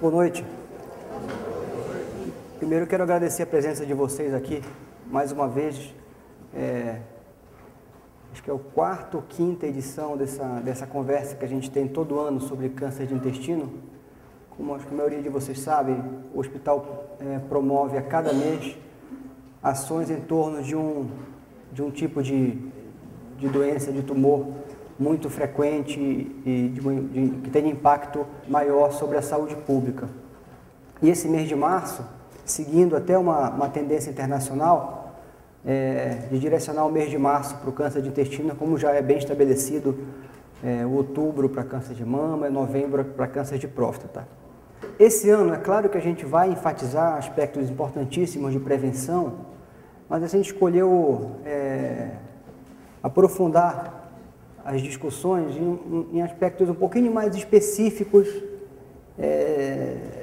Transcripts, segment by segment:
Boa noite. Primeiro eu quero agradecer a presença de vocês aqui, mais uma vez. Acho que é o quarta ou quinta edição dessa conversa que a gente tem todo ano sobre câncer de intestino. Como acho que a maioria de vocês sabe, o hospital promove a cada mês ações em torno de um tipo de doença, de tumor muito frequente e que tem impacto maior sobre a saúde pública. E esse mês de março, seguindo até uma tendência internacional, de direcionar o mês de março para o câncer de intestino, como já é bem estabelecido, o outubro para câncer de mama e novembro para câncer de próstata. Esse ano, é claro que a gente vai enfatizar aspectos importantíssimos de prevenção, mas a gente escolheu aprofundar as discussões em aspectos um pouquinho mais específicos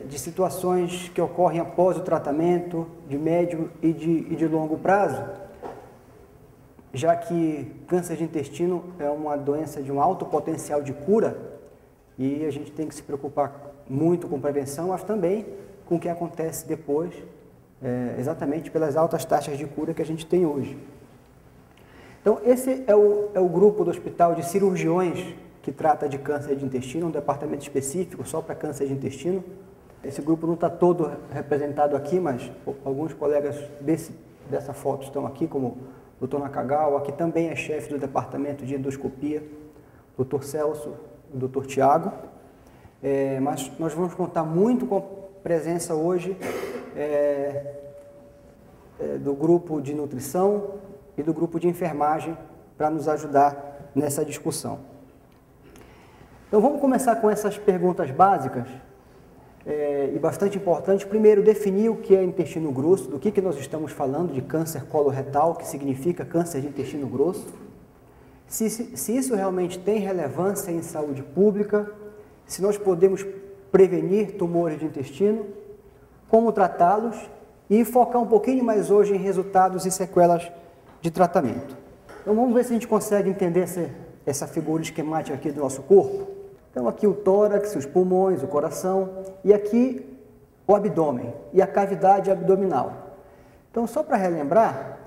de situações que ocorrem após o tratamento, de médio e de longo prazo, já que câncer de intestino é uma doença de um alto potencial de cura e a gente tem que se preocupar muito com prevenção, mas também com o que acontece depois, exatamente pelas altas taxas de cura que a gente tem hoje. Então, esse é o grupo do Hospital de Cirurgiões que trata de câncer de intestino, um departamento específico só para câncer de intestino. Esse grupo não está todo representado aqui, mas alguns colegas dessa foto estão aqui, como o Dr. Nakagawa, que também é chefe do departamento de endoscopia, o Dr. Celso, o Dr. Tiago. Mas nós vamos contar muito com a presença hoje do grupo de nutrição e do grupo de enfermagem para nos ajudar nessa discussão. Então vamos começar com essas perguntas básicas e bastante importantes. Primeiro, definir o que é intestino grosso, do que nós estamos falando de câncer coloretal, que significa câncer de intestino grosso, se isso realmente tem relevância em saúde pública, se nós podemos prevenir tumores de intestino, como tratá-los e focar um pouquinho mais hoje em resultados e sequelas de tratamento. Então vamos ver se a gente consegue entender essa figura esquemática aqui do nosso corpo. Então aqui o tórax, os pulmões, o coração e aqui o abdômen e a cavidade abdominal. Então só para relembrar,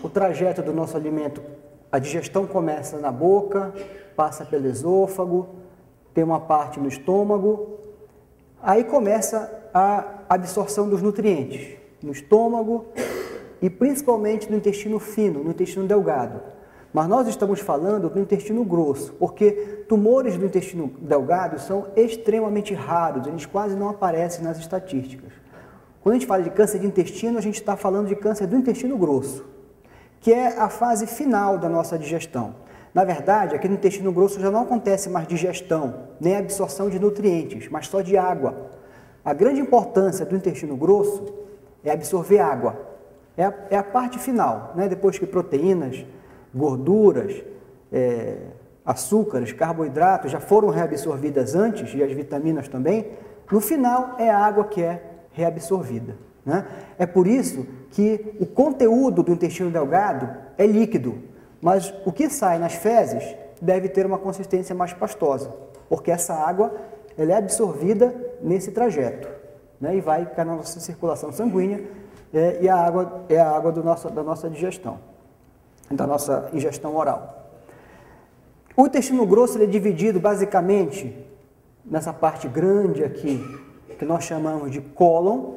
o trajeto do nosso alimento, a digestão começa na boca, passa pelo esôfago, tem uma parte no estômago, aí começa a absorção dos nutrientes no estômago e principalmente no intestino fino, no intestino delgado. Mas nós estamos falando do intestino grosso, porque tumores do intestino delgado são extremamente raros, eles quase não aparecem nas estatísticas. Quando a gente fala de câncer de intestino, a gente está falando de câncer do intestino grosso, que é a fase final da nossa digestão. Na verdade, aqui no intestino grosso já não acontece mais digestão, nem absorção de nutrientes, mas só de água. A grande importância do intestino grosso é absorver água. É a parte final, né? Depois que proteínas, gorduras, açúcares, carboidratos já foram reabsorvidas antes, e as vitaminas também, no final é a água que é reabsorvida, né? É por isso que o conteúdo do intestino delgado é líquido, mas o que sai nas fezes deve ter uma consistência mais pastosa, porque essa água ela é absorvida nesse trajeto, né? E vai para a nossa circulação sanguínea, e a água é a água da nossa digestão, da nossa ingestão oral. O intestino grosso ele é dividido basicamente nessa parte grande aqui, que nós chamamos de cólon,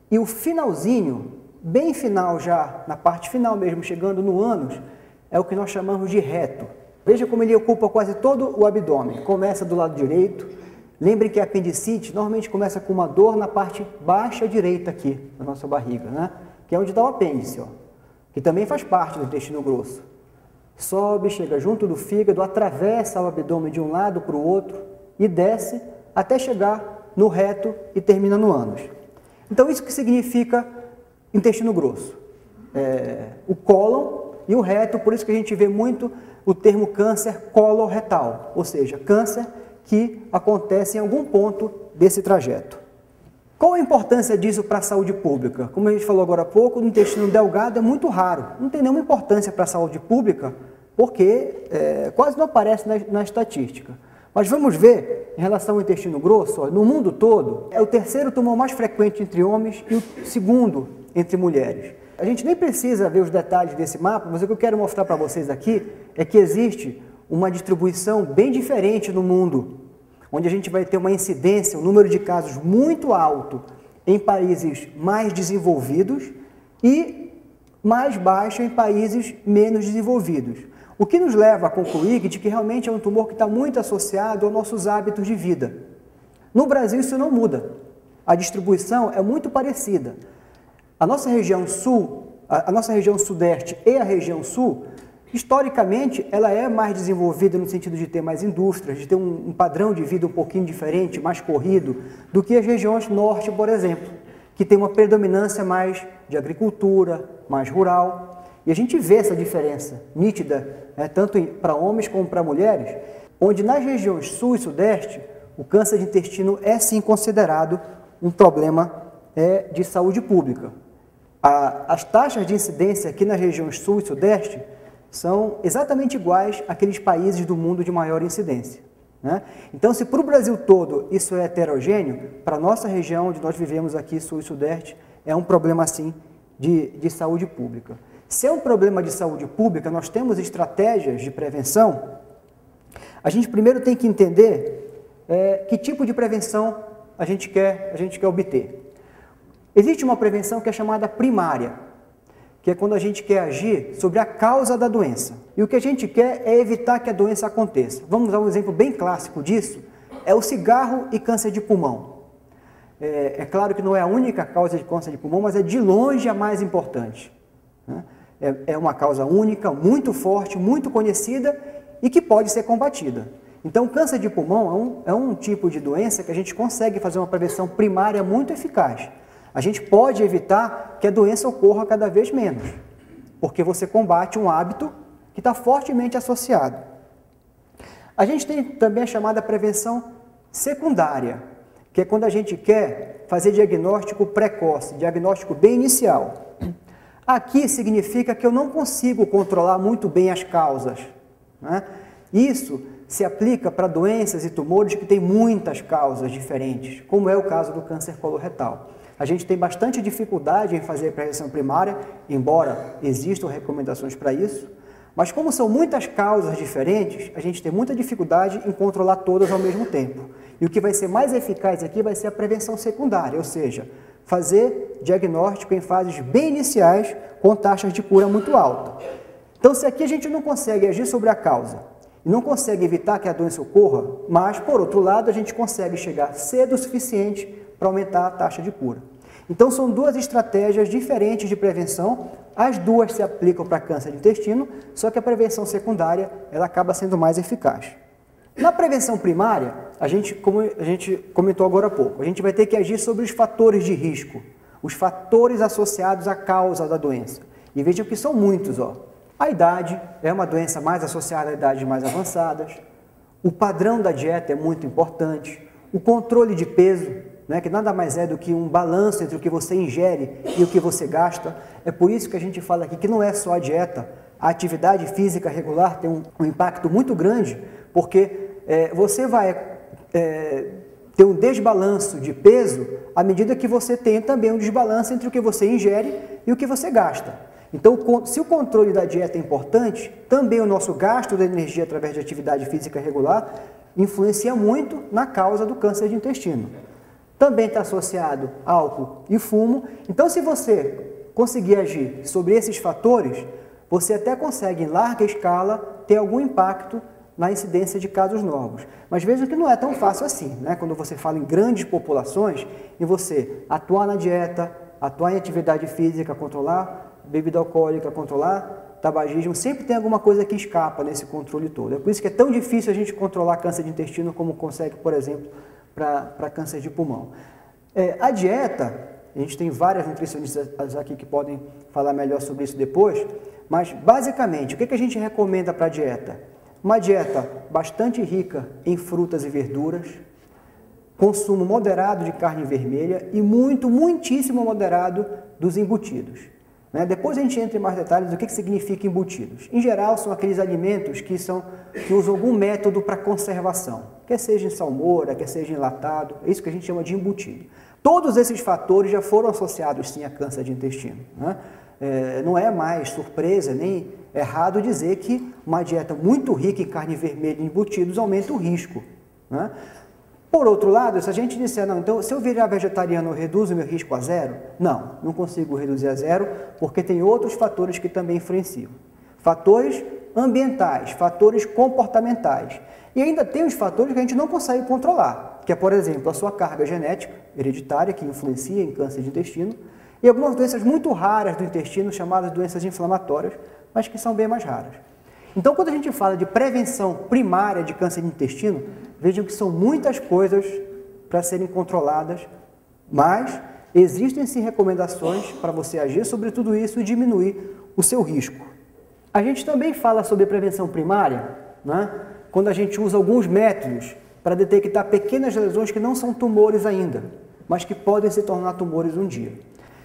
e o finalzinho, bem final já, na parte final mesmo, chegando no ânus, é o que nós chamamos de reto. Veja como ele ocupa quase todo o abdômen, começa do lado direito. Lembrem que a apendicite normalmente começa com uma dor na parte baixa direita aqui, da nossa barriga, né? Que é onde está o apêndice, ó, que também faz parte do intestino grosso. Sobe, chega junto do fígado, atravessa o abdômen de um lado para o outro e desce até chegar no reto e termina no ânus. Então isso que significa intestino grosso. O cólon e o reto, por isso que a gente vê muito o termo câncer coloretal, ou seja, câncer que acontece em algum ponto desse trajeto. Qual a importância disso para a saúde pública? Como a gente falou agora há pouco, o intestino delgado é muito raro, não tem nenhuma importância para a saúde pública, porque quase não aparece na estatística. Mas vamos ver, em relação ao intestino grosso, ó, no mundo todo, é o terceiro tumor mais frequente entre homens e o segundo entre mulheres. A gente nem precisa ver os detalhes desse mapa, mas o que eu quero mostrar para vocês aqui é que existe uma distribuição bem diferente no mundo, onde a gente vai ter uma incidência, um número de casos muito alto em países mais desenvolvidos e mais baixo em países menos desenvolvidos. O que nos leva a concluir de que realmente é um tumor que está muito associado aos nossos hábitos de vida. No Brasil isso não muda. A distribuição é muito parecida. A nossa região sul, a nossa região sudeste e a região sul, historicamente, ela é mais desenvolvida no sentido de ter mais indústrias, de ter um padrão de vida um pouquinho diferente, mais corrido, do que as regiões norte, por exemplo, que tem uma predominância mais de agricultura, mais rural. E a gente vê essa diferença nítida, tanto para homens como para mulheres, onde nas regiões sul e sudeste, o câncer de intestino é sim considerado um problema de saúde pública. As taxas de incidência aqui nas regiões sul e sudeste são exatamente iguais àqueles países do mundo de maior incidência, né? Então, se para o Brasil todo isso é heterogêneo, para a nossa região onde nós vivemos aqui, sul e sudeste, é um problema sim de saúde pública. Se é um problema de saúde pública, nós temos estratégias de prevenção. A gente primeiro tem que entender que tipo de prevenção a gente quer obter. Existe uma prevenção que é chamada primária, que é quando a gente quer agir sobre a causa da doença. E o que a gente quer é evitar que a doença aconteça. Vamos dar um exemplo bem clássico disso, é o cigarro e câncer de pulmão. É claro que não é a única causa de câncer de pulmão, mas é de longe a mais importante, né? É uma causa única, muito forte, muito conhecida e que pode ser combatida. Então, o câncer de pulmão é um tipo de doença que a gente consegue fazer uma prevenção primária muito eficaz. A gente pode evitar que a doença ocorra cada vez menos, porque você combate um hábito que está fortemente associado. A gente tem também a chamada prevenção secundária, que é quando a gente quer fazer diagnóstico precoce, diagnóstico bem inicial. Aqui significa que eu não consigo controlar muito bem as causas, né? Isso se aplica para doenças e tumores que têm muitas causas diferentes, como é o caso do câncer coloretal. A gente tem bastante dificuldade em fazer prevenção primária, embora existam recomendações para isso, mas como são muitas causas diferentes, a gente tem muita dificuldade em controlar todas ao mesmo tempo. E o que vai ser mais eficaz aqui vai ser a prevenção secundária, ou seja, fazer diagnóstico em fases bem iniciais com taxas de cura muito altas. Então, se aqui a gente não consegue agir sobre a causa e não consegue evitar que a doença ocorra, mas, por outro lado, a gente consegue chegar cedo o suficiente para aumentar a taxa de cura. Então, são duas estratégias diferentes de prevenção, as duas se aplicam para câncer de intestino, só que a prevenção secundária ela acaba sendo mais eficaz. Na prevenção primária, como a gente comentou agora há pouco, a gente vai ter que agir sobre os fatores de risco, os fatores associados à causa da doença. E vejam que são muitos, ó. A idade é uma doença mais associada a idades mais avançadas, o padrão da dieta é muito importante, o controle de peso, né, que nada mais é do que um balanço entre o que você ingere e o que você gasta. É por isso que a gente fala aqui que não é só a dieta, a atividade física regular tem um impacto muito grande, porque você vai ter um desbalanço de peso à medida que você tem também um desbalanço entre o que você ingere e o que você gasta. Então, se o controle da dieta é importante, também o nosso gasto de energia através de atividade física regular influencia muito na causa do câncer de intestino. Também está associado álcool e fumo. Então, se você conseguir agir sobre esses fatores, você até consegue, em larga escala, ter algum impacto na incidência de casos novos. Mas vejam que não é tão fácil assim, né? Quando você fala em grandes populações, e você atuar na dieta, atuar em atividade física, controlar bebida alcoólica, controlar tabagismo, sempre tem alguma coisa que escapa nesse controle todo. É por isso que é tão difícil a gente controlar câncer de intestino como consegue, por exemplo, para câncer de pulmão. A dieta, a gente tem várias nutricionistas aqui que podem falar melhor sobre isso depois, mas basicamente, o que a gente recomenda para a dieta? Uma dieta bastante rica em frutas e verduras, consumo moderado de carne vermelha e muitíssimo moderado dos embutidos. né? Depois a gente entra em mais detalhes do que significa embutidos. Em geral, são aqueles alimentos que usam algum método para conservação, quer seja em salmoura, quer seja enlatado, é isso que a gente chama de embutido. Todos esses fatores já foram associados, sim, a câncer de intestino, né? Não é mais surpresa nem errado dizer que uma dieta muito rica em carne vermelha e embutidos aumenta o risco, né? Por outro lado, se a gente disser, não, então se eu virar vegetariano eu reduzo o meu risco a zero? Não consigo reduzir a zero, porque tem outros fatores que também influenciam. Fatores ambientais, fatores comportamentais. E ainda tem os fatores que a gente não consegue controlar, que é, por exemplo, a sua carga genética hereditária, que influencia em câncer de intestino, e algumas doenças muito raras do intestino, chamadas doenças inflamatórias, mas que são bem mais raras. Então, quando a gente fala de prevenção primária de câncer de intestino, vejam que são muitas coisas para serem controladas, mas existem sim recomendações para você agir sobre tudo isso e diminuir o seu risco. A gente também fala sobre prevenção primária, né? Quando a gente usa alguns métodos para detectar pequenas lesões que não são tumores ainda, mas que podem se tornar tumores um dia.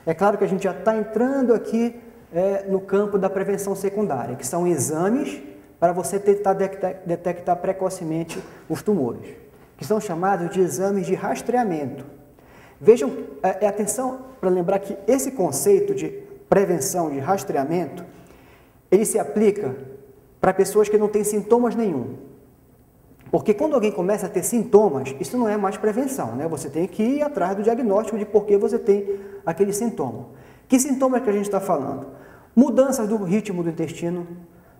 É claro que a gente já está entrando aqui no campo da prevenção secundária, que são exames para você tentar detectar precocemente os tumores, que são chamados de exames de rastreamento. Vejam, atenção para lembrar que esse conceito de prevenção de rastreamento, ele se aplica para pessoas que não têm sintomas nenhum. Porque quando alguém começa a ter sintomas, isso não é mais prevenção, né? Você tem que ir atrás do diagnóstico de por que você tem aquele sintoma. Que sintoma é que a gente está falando? Mudanças do ritmo do intestino.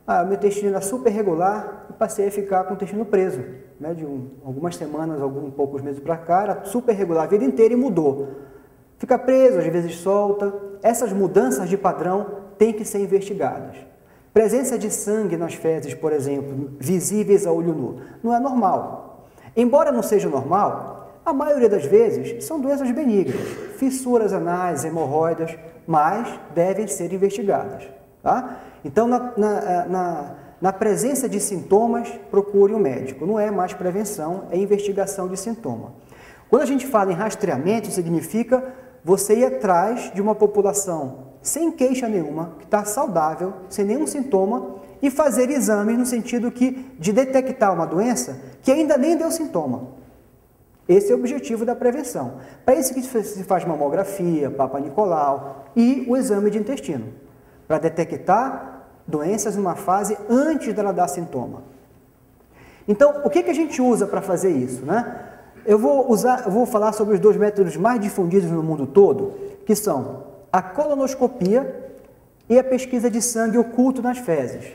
O meu intestino era super regular e passei a ficar com o intestino preso, né? De algumas semanas, poucos meses para cá, era super regular a vida inteira e mudou. Fica preso, às vezes solta. Essas mudanças de padrão têm que ser investigadas. Presença de sangue nas fezes, por exemplo, visíveis a olho nu, não é normal. Embora não seja normal, a maioria das vezes são doenças benignas, fissuras anais, hemorroidas, mas devem ser investigadas, tá? Então, na presença de sintomas, procure um médico. Não é mais prevenção, é investigação de sintoma. Quando a gente fala em rastreamento, significa você ir atrás de uma população sem queixa nenhuma, que está saudável, sem nenhum sintoma, e fazer exames no sentido de detectar uma doença que ainda nem deu sintoma. Esse é o objetivo da prevenção. Para isso que se faz mamografia, Papa Nicolau e o exame de intestino, para detectar doenças numa fase antes dela dar sintoma. Então, o que a gente usa para fazer isso, né? Eu vou falar sobre os dois métodos mais difundidos no mundo todo, que são a colonoscopia e a pesquisa de sangue oculto nas fezes.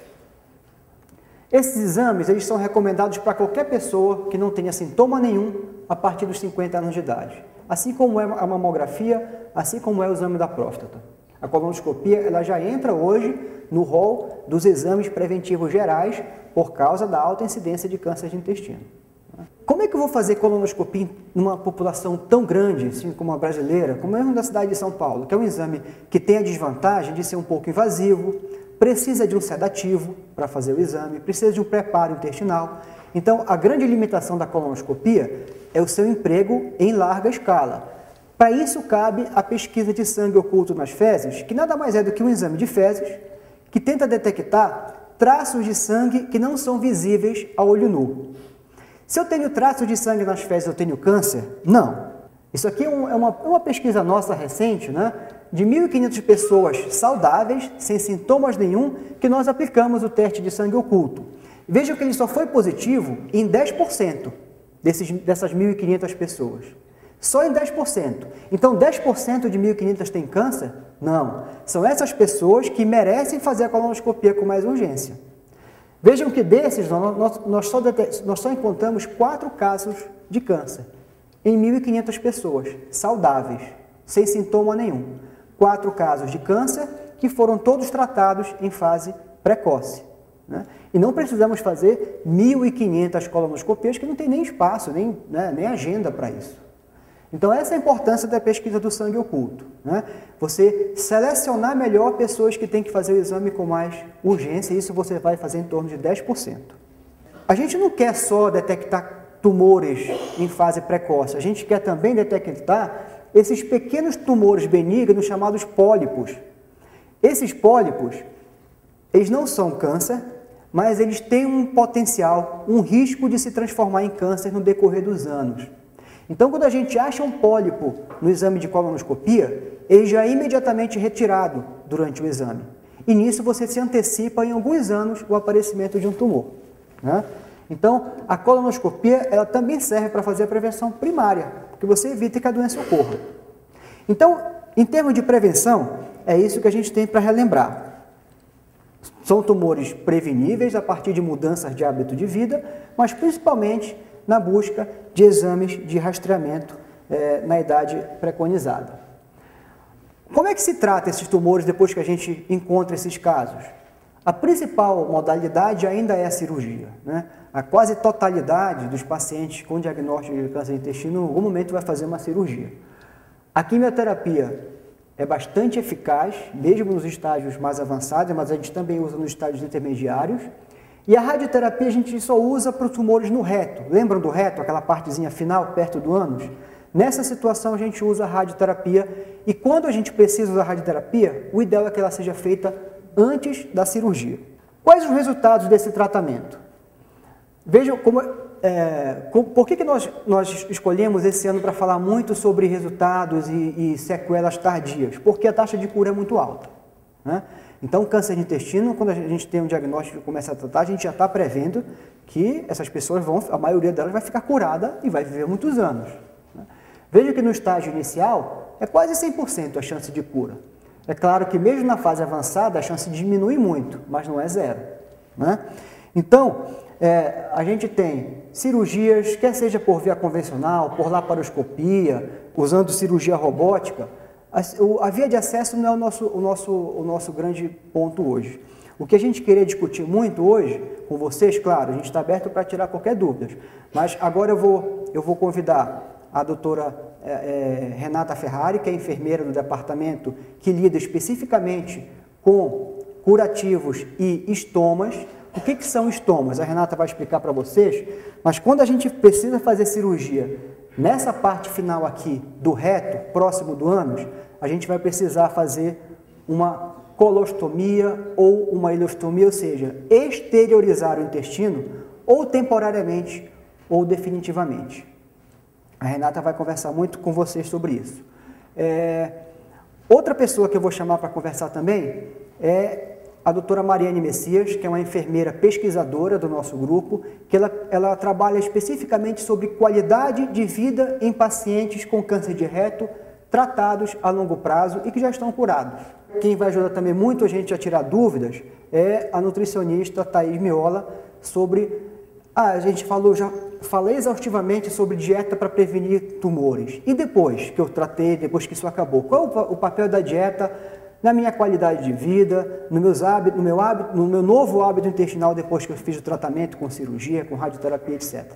Esses exames eles são recomendados para qualquer pessoa que não tenha sintoma nenhum a partir dos 50 anos de idade. Assim como é a mamografia, assim como é o exame da próstata. A colonoscopia ela já entra hoje no rol dos exames preventivos gerais por causa da alta incidência de câncer de intestino. Como é que eu vou fazer colonoscopia numa população tão grande, assim como a brasileira, como é da cidade de São Paulo, que é um exame que tem a desvantagem de ser um pouco invasivo, precisa de um sedativo para fazer o exame, precisa de um preparo intestinal. Então, a grande limitação da colonoscopia é o seu emprego em larga escala. Para isso, cabe a pesquisa de sangue oculto nas fezes, que nada mais é do que um exame de fezes, que tenta detectar traços de sangue que não são visíveis a olho nu. Se eu tenho traços de sangue nas fezes, eu tenho câncer? Não. Isso aqui é uma pesquisa nossa recente, né? De 1.500 pessoas saudáveis, sem sintomas nenhum, que nós aplicamos o teste de sangue oculto. Vejam que ele só foi positivo em 10% dessas 1.500 pessoas. Só em 10%. Então, 10% de 1.500 tem câncer? Não. São essas pessoas que merecem fazer a colonoscopia com mais urgência. Vejam que desses, nós só encontramos 4 casos de câncer em 1.500 pessoas saudáveis, sem sintoma nenhum. 4 casos de câncer que foram todos tratados em fase precoce, né? E não precisamos fazer 1.500 colonoscopias, que não tem nem espaço, nem agenda para isso. Então, essa é a importância da pesquisa do sangue oculto, né? Você selecionar melhor pessoas que têm que fazer o exame com mais urgência, e isso você vai fazer em torno de 10%. A gente não quer só detectar tumores em fase precoce, a gente quer também detectar esses pequenos tumores benignos chamados pólipos. Esses pólipos, eles não são câncer, mas eles têm um potencial, um risco de se transformar em câncer no decorrer dos anos. Então, quando a gente acha um pólipo no exame de colonoscopia, ele já é imediatamente retirado durante o exame. E nisso você se antecipa em alguns anos o aparecimento de um tumor, né? Então, a colonoscopia ela também serve para fazer a prevenção primária, porque você evita que a doença ocorra. Então, em termos de prevenção, é isso que a gente tem para relembrar. São tumores preveníveis a partir de mudanças de hábito de vida, mas principalmente na busca de exames de rastreamento na idade preconizada. Como é que se trata esses tumores depois que a gente encontra esses casos? A principal modalidade ainda é a cirurgia, né? A quase totalidade dos pacientes com diagnóstico de câncer de intestino em algum momento vai fazer uma cirurgia. A quimioterapia é bastante eficaz, mesmo nos estágios mais avançados, mas a gente também usa nos estágios intermediários. E a radioterapia a gente só usa para os tumores no reto. Lembram do reto, aquela partezinha final, perto do ânus? Nessa situação a gente usa a radioterapia e quando a gente precisa usar a radioterapia, o ideal é que ela seja feita antes da cirurgia. Quais os resultados desse tratamento? Vejam por que nós escolhemos esse ano para falar muito sobre resultados e sequelas tardias? Porque a taxa de cura é muito alta, né? Então, câncer de intestino, quando a gente tem um diagnóstico e começa a tratar, a gente já está prevendo que essas pessoas a maioria delas vai ficar curada e vai viver muitos anos, né? Veja que no estágio inicial é quase 100% a chance de cura. É claro que mesmo na fase avançada a chance diminui muito, mas não é zero, né? Então, a gente tem cirurgias, quer seja por via convencional, por laparoscopia, usando cirurgia robótica. A via de acesso não é o nosso grande ponto hoje. O que a gente queria discutir muito hoje com vocês, claro, a gente está aberto para tirar qualquer dúvida, mas agora eu vou convidar a doutora Renata Ferrari, que é enfermeira do departamento que lida especificamente com curativos e estomas. O que são estomas? A Renata vai explicar para vocês, mas quando a gente precisa fazer cirurgia nessa parte final aqui do reto, próximo do ânus, a gente vai precisar fazer uma colostomia ou uma ileostomia, ou seja, exteriorizar o intestino ou temporariamente ou definitivamente. A Renata vai conversar muito com vocês sobre isso. Outra pessoa que eu vou chamar para conversar também é a doutora Mariane Messias, que é uma enfermeira pesquisadora do nosso grupo, que ela trabalha especificamente sobre qualidade de vida em pacientes com câncer de reto tratados a longo prazo e que já estão curados. Quem vai ajudar também muito a gente a tirar dúvidas é a nutricionista Thaís Miola sobre... já falei exaustivamente sobre dieta para prevenir tumores. E depois que eu tratei, depois que isso acabou, qual o papel da dieta na minha qualidade de vida, no meu novo hábito intestinal depois que eu fiz o tratamento com cirurgia, com radioterapia, etc.